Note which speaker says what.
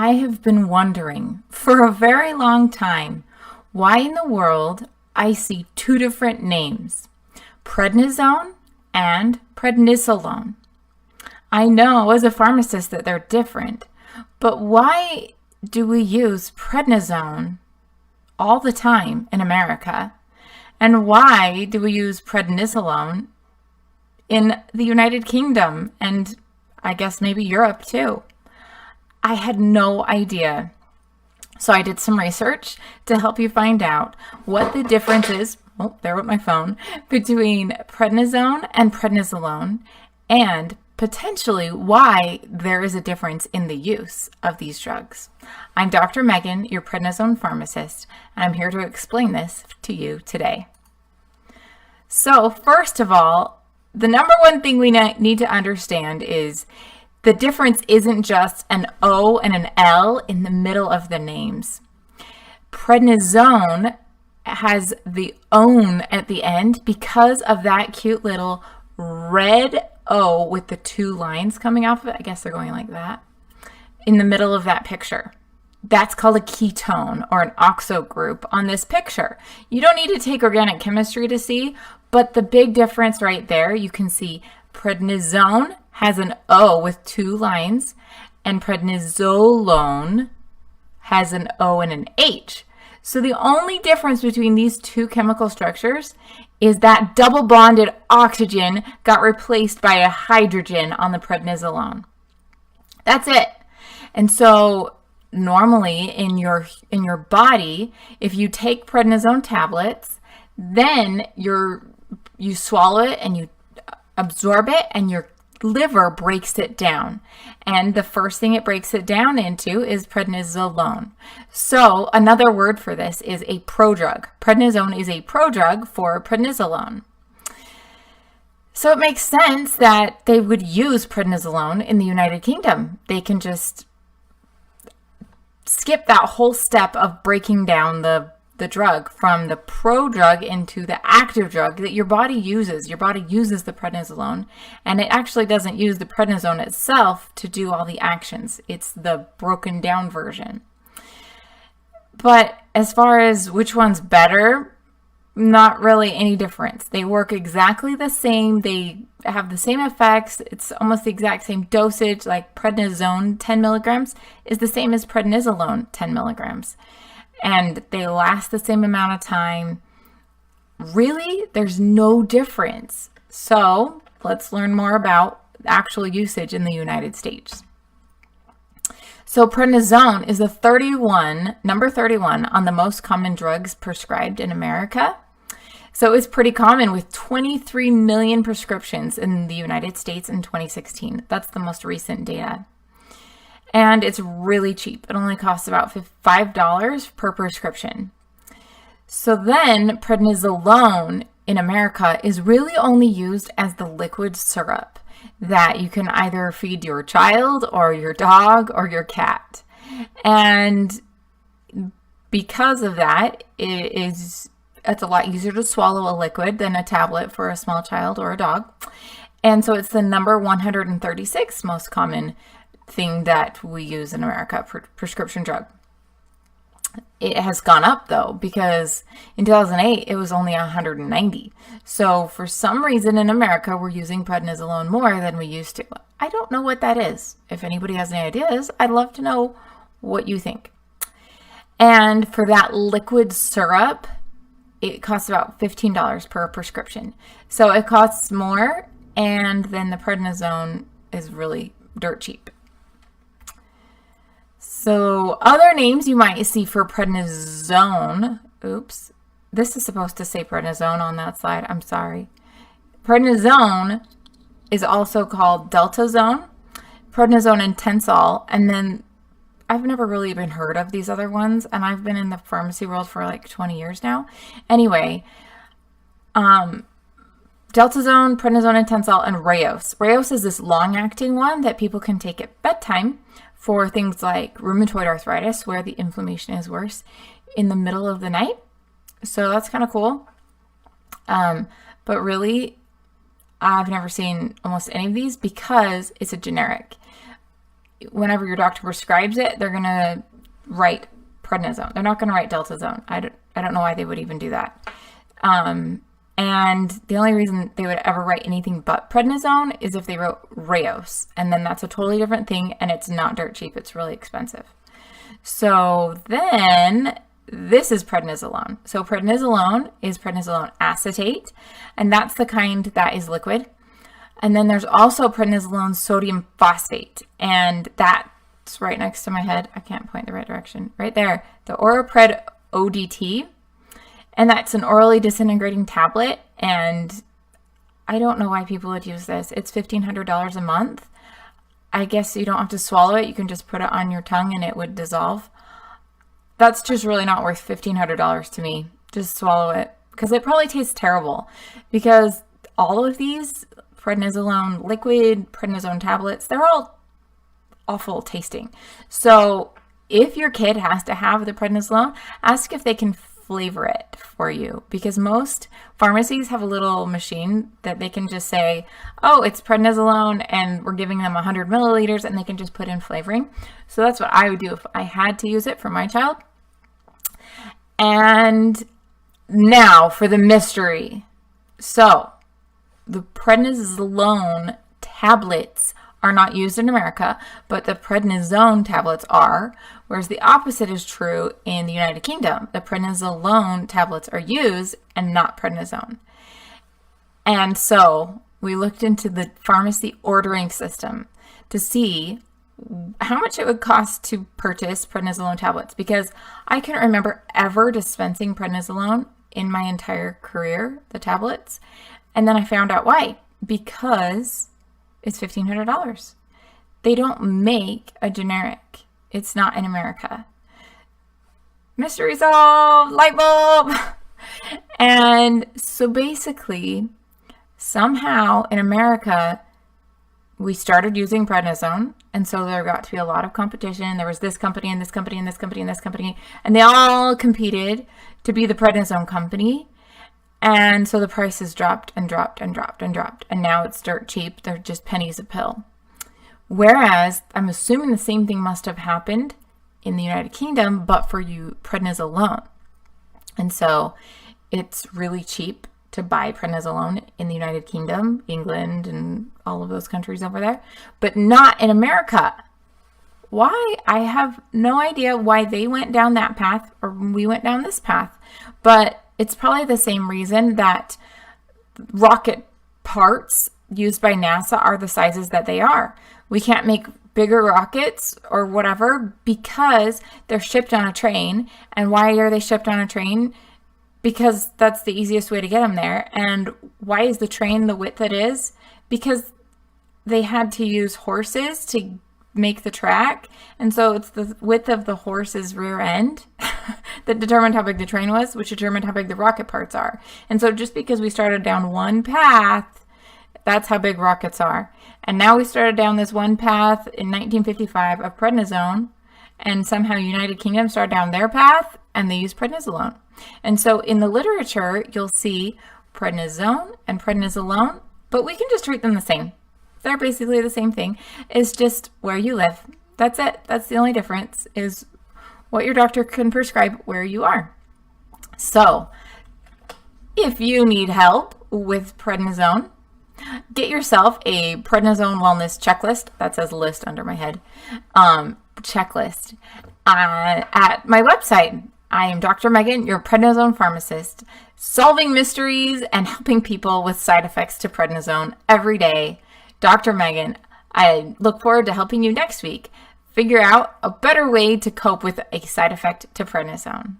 Speaker 1: I have been wondering for a very long time why in the world I see two different names, prednisone and prednisolone. I know as a pharmacist that they're different, but why do we use prednisone all the time in America? And why do we use prednisolone in the United Kingdom and I guess maybe Europe too? I had no idea. So I did some research to help you find out what the difference is, oh, there went my phone, between prednisone and prednisolone, and potentially why there is a difference in the use of these drugs. I'm Dr. Megan, your prednisone pharmacist, and I'm here to explain this to you today. So first of all, the number one thing we need to understand is the difference isn't just an O and an L in the middle of the names. Prednisone has the "one" at the end because of that cute little red O with the two lines coming off of it. I guess they're going like that in the middle of that picture. That's called a ketone or an oxo group on this picture. You don't need to take organic chemistry to see, but the big difference right there, you can see prednisone has an O with two lines, and prednisolone has an O and an H. So the only difference between these two chemical structures is that double bonded oxygen got replaced by a hydrogen on the prednisolone. That's it. And so normally in your body, if you take prednisone tablets, then you swallow it and you absorb it, and your liver breaks it down. And the first thing it breaks it down into is prednisolone. So another word for this is a prodrug. Prednisone is a prodrug for prednisolone. So it makes sense that they would use prednisolone in the United Kingdom. They can just skip that whole step of breaking down the drug from the prodrug into the active drug that your body uses. Your body uses the prednisolone, and it actually doesn't use the prednisone itself to do all the actions. It's the broken down version. But as far as which one's better, not really any difference. They work exactly the same. They have the same effects. It's almost the exact same dosage. Like prednisone 10 milligrams is the same as prednisolone 10 milligrams. And they last the same amount of time. Really, there's no difference. So let's learn more about actual usage in the United States. So prednisone is number 31 on the most common drugs prescribed in America. So it's pretty common with 23 million prescriptions in the United States in 2016. That's the most recent data. And it's really cheap. It only costs about $5 per prescription. So then prednisolone in America is really only used as the liquid syrup that you can either feed your child or your dog or your cat. And because of that, it's a lot easier to swallow a liquid than a tablet for a small child or a dog. And so it's the number 136 most common thing that we use in America, prescription drug. It has gone up though, because in 2008 it was only 190. So for some reason in America we're using prednisolone more than we used to. I don't know what that is. If anybody has any ideas, I'd love to know what you think. And for that liquid syrup, it costs about $15 per prescription. So it costs more, and then the prednisone is really dirt cheap. So other names you might see for prednisone, oops, this is supposed to say prednisone on that slide, I'm sorry. Prednisone is also called deltazone, prednisone and tensol, and then I've never really even heard of these other ones, and I've been in the pharmacy world for like 20 years now. Anyway, deltazone, prednisone and tensol, and Rayos. Rayos is this long-acting one that people can take at bedtime for things like rheumatoid arthritis, where the inflammation is worse in the middle of the night. So that's kind of cool. But really, I've never seen almost any of these because it's a generic. whenever your doctor prescribes it, they're going to write prednisone. They're not going to write deltazone. I don't know why they would even do that. And the only reason they would ever write anything but prednisone is if they wrote Rayos. And then that's a totally different thing, and it's not dirt cheap. It's really expensive. So then this is prednisolone. So prednisolone is prednisolone acetate, and that's the kind that is liquid. And then there's also prednisolone sodium phosphate, and that's right next to my head. I can't point the right direction. Right there, the Orapred ODT. And that's an orally disintegrating tablet, and I don't know why people would use this. It's $1,500 a month. I guess you don't have to swallow it. You can just put it on your tongue and it would dissolve. That's just really not worth $1,500 to me. Just swallow it, because it probably tastes terrible, because all of these prednisolone liquid, prednisone tablets, they're all awful tasting. So if your kid has to have the prednisolone, ask if they can flavor it for you, because most pharmacies have a little machine that they can just say, oh, it's prednisolone, and we're giving them 100 milliliters, and they can just put in flavoring. So that's what I would do if I had to use it for my child. And now for the mystery. So the prednisolone tablets are not used in America, but the prednisone tablets are, whereas the opposite is true in the United Kingdom. The prednisolone tablets are used and not prednisone. And so we looked into the pharmacy ordering system to see how much it would cost to purchase prednisolone tablets, because I can't remember ever dispensing prednisolone in my entire career, the tablets. And then I found out why, because it's $1,500. They don't make a generic. It's not in America. Mystery solved, light bulb. And so basically, somehow in America, we started using prednisone. And so there got to be a lot of competition. There was this company and this company and this company and this company. And they all competed to be the prednisone company. And so the prices dropped and dropped and dropped and dropped. And now it's dirt cheap. They're just pennies a pill. Whereas I'm assuming the same thing must have happened in the United Kingdom, but for you prednisolone. And so it's really cheap to buy prednisolone in the United Kingdom, England, and all of those countries over there, but not in America. Why? I have no idea why they went down that path or we went down this path, but it's probably the same reason that rocket parts used by NASA are the sizes that they are. We can't make bigger rockets or whatever because they're shipped on a train. And why are they shipped on a train? Because that's the easiest way to get them there. And why is the train the width it is? Because they had to use horses to make the track. And so it's the width of the horse's rear end that determined how big the train was, which determined how big the rocket parts are. And so just because we started down one path, that's how big rockets are. And now we started down this one path in 1955 of prednisone, and somehow United Kingdom started down their path and they use prednisolone. And so in the literature, you'll see prednisone and prednisolone, but we can just treat them the same. They're basically the same thing. It's just where you live. That's it. That's the only difference, is what your doctor can prescribe where you are. So if you need help with prednisone, get yourself a prednisone wellness checklist. That says list under my head. Checklist at my website. I am Dr. Megan, your prednisone pharmacist, solving mysteries and helping people with side effects to prednisone every day. Dr. Megan, I look forward to helping you next week figure out a better way to cope with a side effect to prednisone.